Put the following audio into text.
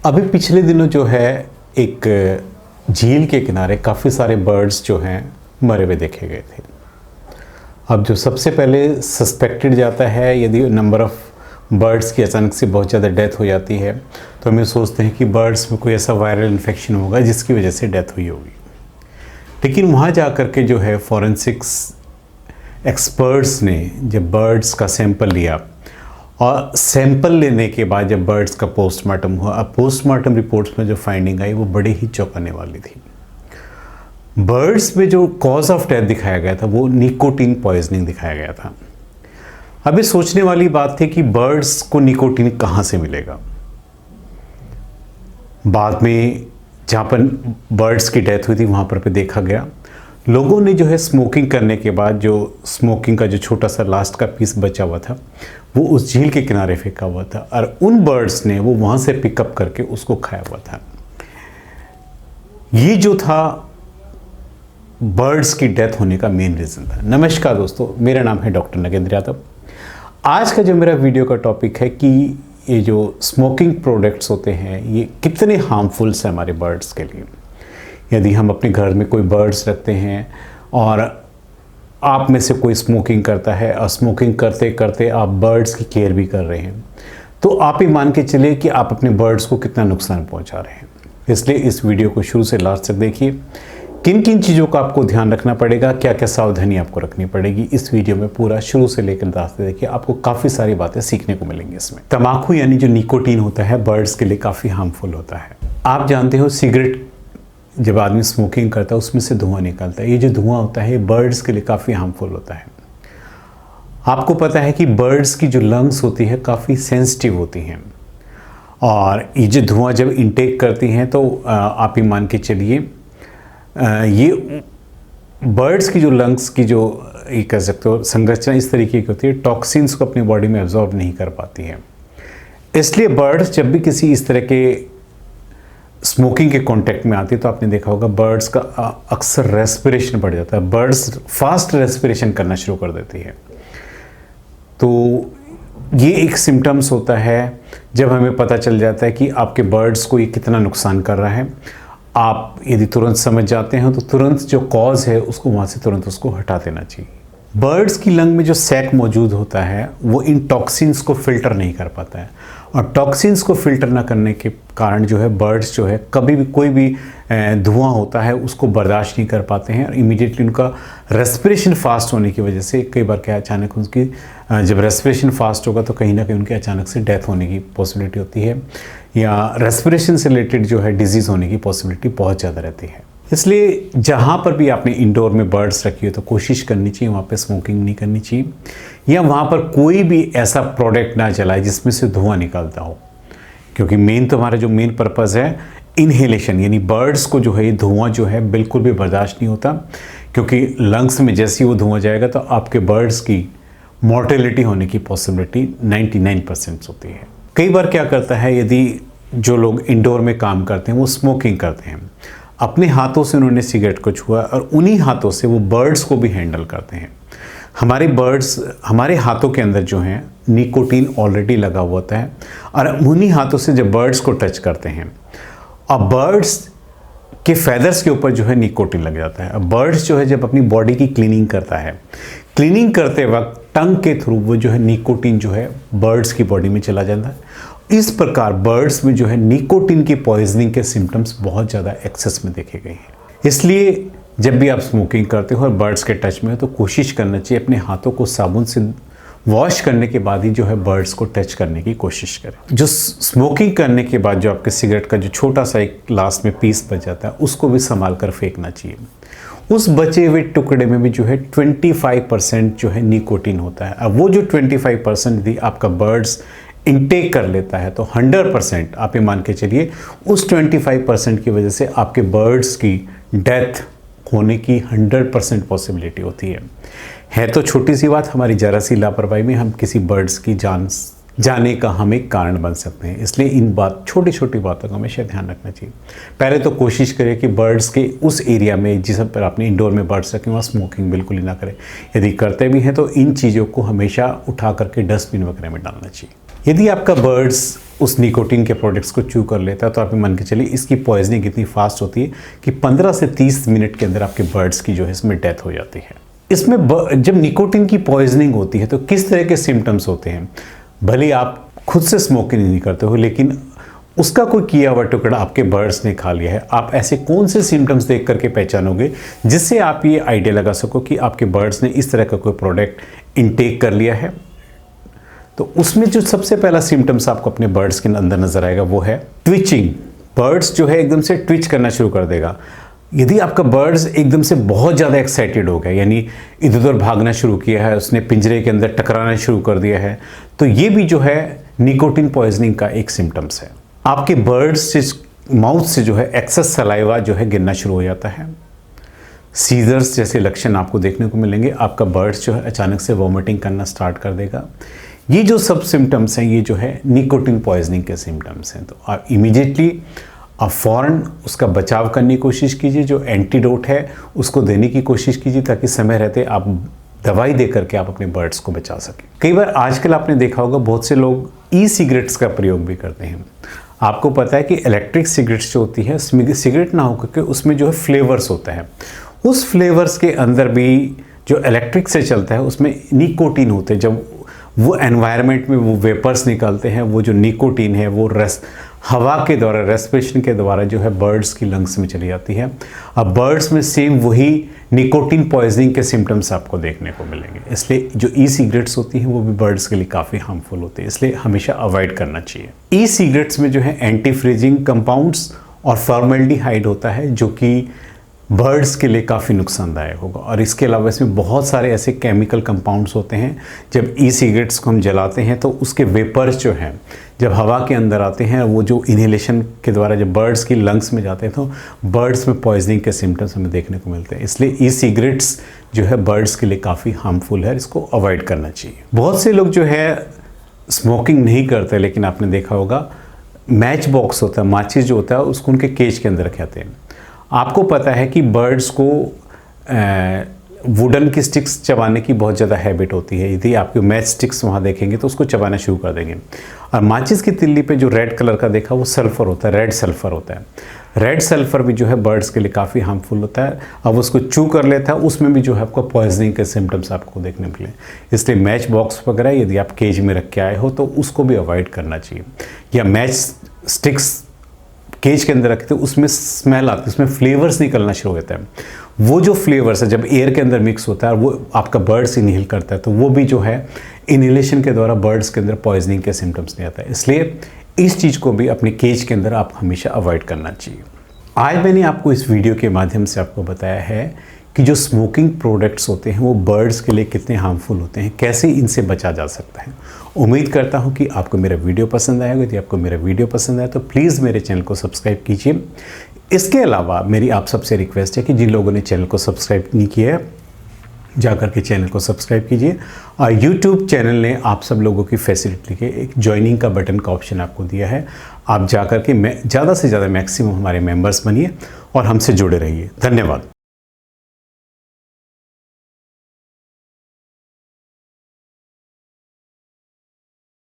अभी पिछले दिनों जो है एक झील के किनारे काफ़ी सारे बर्ड्स जो हैं मरे हुए देखे गए थे। अब जो सबसे पहले सस्पेक्टेड जाता है, यदि नंबर ऑफ़ बर्ड्स की अचानक से बहुत ज़्यादा डेथ हो जाती है तो हम ये सोचते हैं कि बर्ड्स में कोई ऐसा वायरल इन्फेक्शन होगा जिसकी वजह से डेथ हुई होगी। लेकिन वहाँ जा कर के जो है फॉरेंसिक्स एक्सपर्ट्स ने जब बर्ड्स का सैंपल लिया और सैंपल लेने के बाद जब बर्ड्स का पोस्टमार्टम हुआ, अब पोस्टमार्टम रिपोर्ट्स में जो फाइंडिंग आई वो बड़ी ही चौंकाने वाली थी। बर्ड्स में जो कॉज ऑफ डेथ दिखाया गया था वो निकोटीन पॉइजनिंग दिखाया गया था। अब ये सोचने वाली बात थी कि बर्ड्स को निकोटीन कहाँ से मिलेगा। बाद में जहाँ पर बर्ड्स की डेथ हुई थी वहाँ पर देखा गया, लोगों ने जो है स्मोकिंग करने के बाद जो स्मोकिंग का जो छोटा सा लास्ट का पीस बचा हुआ था वो उस झील के किनारे फेंका हुआ था और उन बर्ड्स ने वो वहाँ से पिकअप करके उसको खाया हुआ था। ये जो था बर्ड्स की डेथ होने का मेन रीज़न था। नमस्कार दोस्तों, मेरा नाम है डॉक्टर नगेंद्र यादव। आज का जो मेरा वीडियो का टॉपिक है कि ये जो स्मोकिंग प्रोडक्ट्स होते हैं ये कितने हार्मफुल्स हैं हमारे बर्ड्स के लिए। यदि हम अपने घर में कोई बर्ड्स रखते हैं और आप में से कोई स्मोकिंग करता है और स्मोकिंग करते करते आप बर्ड्स की केयर भी कर रहे हैं तो आप ही मान के चलिए कि आप अपने बर्ड्स को कितना नुकसान पहुंचा रहे हैं। इसलिए इस वीडियो को शुरू से लास्ट तक देखिए। किन किन चीज़ों का आपको ध्यान रखना पड़ेगा, क्या क्या सावधानी आपको रखनी पड़ेगी, इस वीडियो में पूरा शुरू से लेकर लास्ट तक देखिए। आपको काफ़ी सारी बातें सीखने को मिलेंगी इसमें। तंबाकू यानी जो निकोटीन होता है बर्ड्स के लिए काफ़ी हार्मफुल होता है। आप जानते हो सिगरेट जब आदमी स्मोकिंग करता है उसमें से धुआं निकलता है। ये जो धुआं होता है ये बर्ड्स के लिए काफ़ी हार्मफुल होता है। आपको पता है कि बर्ड्स की जो लंग्स होती है काफ़ी सेंसिटिव होती हैं और ये जो धुआं जब इंटेक करती हैं तो आप ही मान के चलिए ये बर्ड्स की जो लंग्स की जो ये कह सकते हो संरचना इस तरीके की होती है, टॉक्सिन्स को अपनी बॉडी में एब्जॉर्ब नहीं कर पाती है। इसलिए बर्ड्स जब भी किसी इस तरह के स्मोकिंग के कांटेक्ट में आती है तो आपने देखा होगा बर्ड्स का अक्सर रेस्पिरेशन बढ़ जाता है। बर्ड्स फास्ट रेस्पिरेशन करना शुरू कर देती है। तो ये एक सिम्टम्स होता है जब हमें पता चल जाता है कि आपके बर्ड्स को ये कितना नुकसान कर रहा है। आप यदि तुरंत समझ जाते हैं तो तुरंत जो कॉज है उसको वहाँ से तुरंत उसको हटा देना चाहिए। बर्ड्स की लंग में जो सैक मौजूद होता है वो इन टॉक्सिन्स को फिल्टर नहीं कर पाता है और टॉक्सिन्स को फिल्टर ना करने के कारण जो है बर्ड्स जो है कभी भी कोई भी धुआं होता है उसको बर्दाश्त नहीं कर पाते हैं और इमीडिएटली उनका रेस्पिरेशन फास्ट होने की वजह से कई बार क्या अचानक उनकी जब रेस्पिरेशन फास्ट होगा तो कहीं ना कहीं उनके अचानक से डेथ होने की पॉसिबिलिटी होती है या रेस्पिरेशन से रिलेटेड जो है डिजीज़ होने की पॉसिबिलिटी बहुत ज़्यादा रहती है। इसलिए जहाँ पर भी आपने इंडोर में बर्ड्स रखी हो तो कोशिश करनी चाहिए वहाँ पे स्मोकिंग नहीं करनी चाहिए या वहाँ पर कोई भी ऐसा प्रोडक्ट ना चलाए जिसमें से धुआं निकलता हो, क्योंकि मेन तो हमारा जो मेन पर्पज़ है इनहेलेशन, यानी बर्ड्स को जो है ये धुआं जो है बिल्कुल भी बर्दाश्त नहीं होता, क्योंकि लंग्स में जैसे ही वो धुआं जाएगा तो आपके बर्ड्स की मॉर्टेलिटी होने की पॉसिबिलिटी 99% होती है। कई बार क्या करता है, यदि जो लोग इंडोर में काम करते हैं वो स्मोकिंग करते हैं, अपने हाथों से उन्होंने सिगरेट को छुआ और उन्हीं हाथों से वो बर्ड्स को भी हैंडल करते हैं। हमारे बर्ड्स हमारे हाथों के अंदर जो हैं निकोटीन ऑलरेडी लगा हुआ होता है और उन्हीं हाथों से जब बर्ड्स को टच करते हैं अब बर्ड्स के फैदर्स के ऊपर जो है निकोटीन लग जाता है। अब बर्ड्स जो है जब अपनी बॉडी की क्लीनिंग करता है, क्लीनिंग करते वक्त टंग के थ्रू वो जो है निकोटीन जो है बर्ड्स की बॉडी में चला जाता है। इस प्रकार बर्ड्स में जो है निकोटीन की पॉइजनिंग के सिम्टम्स बहुत ज़्यादा एक्सेस में देखे गए हैं। इसलिए जब भी आप स्मोकिंग करते हो और बर्ड्स के टच में हो तो कोशिश करना चाहिए अपने हाथों को साबुन से वॉश करने के बाद ही जो है बर्ड्स को टच करने की कोशिश करें। जो स्मोकिंग करने के बाद जो आपके सिगरेट का जो छोटा सा एक लास्ट में पीस बच जाता है उसको भी संभाल कर फेंकना चाहिए। उस बचे हुए टुकड़े में भी जो है 25% जो है निकोटीन होता है। अब वो जो 25% यदि आपका बर्ड्स इनटेक कर लेता है तो 100% आप ये मान के चलिए उस 25% की वजह से आपके बर्ड्स की डेथ होने की 100% पॉसिबिलिटी होती है तो छोटी सी बात, हमारी ज़रा सी लापरवाही में हम किसी बर्ड्स की जान जाने का हम एक कारण बन सकते हैं। इसलिए इन छोटी छोटी बातों का हमेशा ध्यान रखना चाहिए। पहले तो कोशिश करें कि बर्ड्स के उस एरिया में जिस पर आपने इंडोर में बर्ड्स रखे वहाँ स्मोकिंग बिल्कुल ही ना करें। यदि करते भी हैं तो इन चीज़ों को हमेशा उठा करके डस्टबिन वगैरह में डालना चाहिए। यदि आपका बर्ड्स उस निकोटीन के प्रोडक्ट्स को चू कर लेता है तो आप मान के चलिए इसकी पॉइजनिंग इतनी फास्ट होती है कि 15 से 30 मिनट के अंदर आपके बर्ड्स की जो है इसमें डेथ हो जाती है। इसमें जब निकोटीन की पॉइजनिंग होती है तो किस तरह के सिम्टम्स होते हैं, भले आप खुद से स्मोकिंग नहीं करते हो लेकिन उसका कोई किया हुआ टुकड़ा आपके बर्ड्स ने खा लिया है, आप ऐसे कौन से सिम्टम्स देख करके पहचानोगे जिससे आप ये आइडिया लगा सको कि आपके बर्ड्स ने इस तरह का कोई प्रोडक्ट इनटेक कर लिया है। तो उसमें जो सबसे पहला सिम्टम्स आपको अपने बर्ड्स के अंदर नजर आएगा वो है ट्विचिंग। बर्ड्स जो है एकदम से ट्विच करना शुरू कर देगा। यदि आपका बर्ड्स एकदम से बहुत ज़्यादा एक्साइटेड हो गया, यानी इधर उधर भागना शुरू किया है, उसने पिंजरे के अंदर टकराना शुरू कर दिया है, तो ये भी जो है निकोटीन पॉइजनिंग का एक सिम्टम्स है। आपके बर्ड्स से माउथ से जो है एक्सेस सलाइवा जो है गिरना शुरू हो जाता है। सीजर्स जैसे लक्षण आपको देखने को मिलेंगे। आपका बर्ड्स जो है अचानक से वॉमिटिंग करना स्टार्ट कर देगा। ये जो सब सिम्टम्स हैं ये जो है निकोटीन पॉइजनिंग के सिम्टम्स हैं। तो आप इमीडिएटली आप फ़ौरन उसका बचाव करने की कोशिश कीजिए, जो एंटीडोट है उसको देने की कोशिश कीजिए ताकि समय रहते आप दवाई दे करके आप अपने बर्ड्स को बचा सकें। कई बार आजकल आपने देखा होगा बहुत से लोग ई सिगरेट्स का प्रयोग भी करते हैं। आपको पता है कि इलेक्ट्रिक सिगरेट्स जो होती है सिगरेट ना होकर के उसमें जो है फ्लेवर्स होता है, उस फ्लेवर्स के अंदर भी जो इलेक्ट्रिक से चलता है उसमें निकोटीन होते हैं। जब वो एनवायरनमेंट में वो वेपर्स निकलते हैं, वो जो निकोटीन है वो हवा के द्वारा रेस्पिरेशन के द्वारा जो है बर्ड्स की लंग्स में चली जाती है। अब बर्ड्स में सेम वही निकोटीन पॉइजनिंग के सिम्टम्स आपको देखने को मिलेंगे। इसलिए जो ई सिगरेट्स होती हैं वो भी बर्ड्स के लिए काफ़ी हार्मफुल होती है, इसलिए हमेशा अवॉइड करना चाहिए। ई सिगरेट्स में जो है एंटी फ्रीजिंग कंपाउंड्स और फॉर्मेल्डिहाइड होता है जो कि बर्ड्स के लिए काफ़ी नुकसानदायक होगा। और इसके अलावा इसमें बहुत सारे ऐसे केमिकल कंपाउंड्स होते हैं, जब ई सिगरेट्स को हम जलाते हैं तो उसके वेपर्स जो हैं जब हवा के अंदर आते हैं, वो जो इन्हेलेशन के द्वारा जब बर्ड्स की लंग्स में जाते हैं तो बर्ड्स में पॉइजनिंग के सिम्टम्स हमें देखने को मिलते हैं। इसलिए ई सिगरेट्स जो है बर्ड्स के लिए काफ़ी हार्मफुल है, इसको अवॉइड करना चाहिए। बहुत से लोग जो है स्मोकिंग नहीं करते लेकिन आपने देखा होगा मैच बॉक्स होता है, माचिस जो होता है उसको उनके केज के अंदर रखते हैं। आपको पता है कि बर्ड्स को वुडन की स्टिक्स चबाने की बहुत ज़्यादा हैबिट होती है। यदि आपके मैच स्टिक्स वहाँ देखेंगे तो उसको चबाना शुरू कर देंगे। और माचिस की तिल्ली पे जो रेड कलर का देखा वो सल्फ़र होता है, रेड सल्फ़र होता है। रेड सल्फ़र भी जो है बर्ड्स के लिए काफ़ी हार्मफुल होता है। अब उसको चू कर लेता है, उसमें भी जो है आपको पॉइजनिंग के सिम्टम्स आपको देखने मिले। इसलिए मैच बॉक्स वगैरह यदि आप केज में रख के आए हो तो उसको भी अवॉइड करना चाहिए। या मैच स्टिक्स केज के अंदर रखते उसमें स्मेल आती है, उसमें फ्लेवर्स निकलना शुरू हो जाता है। वो जो फ्लेवर्स है जब एयर के अंदर मिक्स होता है और वो आपका बर्ड्स इनहेल करता है तो वो भी जो है इनहेलेशन के द्वारा बर्ड्स के अंदर पॉइजनिंग के सिम्टम्स नहीं आता है। इसलिए इस चीज़ को भी अपने केज के अंदर आप हमेशा अवॉइड करना चाहिए। आज मैंने आपको इस वीडियो के माध्यम से आपको बताया है कि जो स्मोकिंग प्रोडक्ट्स होते हैं वो बर्ड्स के लिए कितने हार्मफुल होते हैं, कैसे इनसे बचा जा सकता है। उम्मीद करता हूं कि आपको मेरा वीडियो पसंद आएगा। यदि आपको मेरा वीडियो पसंद आए तो प्लीज़ मेरे चैनल को सब्सक्राइब कीजिए। इसके अलावा मेरी आप सबसे रिक्वेस्ट है कि जिन लोगों ने चैनल को सब्सक्राइब नहीं किया है जाकर के चैनल को सब्सक्राइब कीजिए। और यूट्यूब चैनल ने आप सब लोगों की फैसिलिटी के एक ज्वाइनिंग का बटन का ऑप्शन आपको दिया है। आप जाकर के ज़्यादा से ज़्यादा मैक्सिमम हमारे मेंबर्स बनिए और हमसे जुड़े रहिए। धन्यवाद।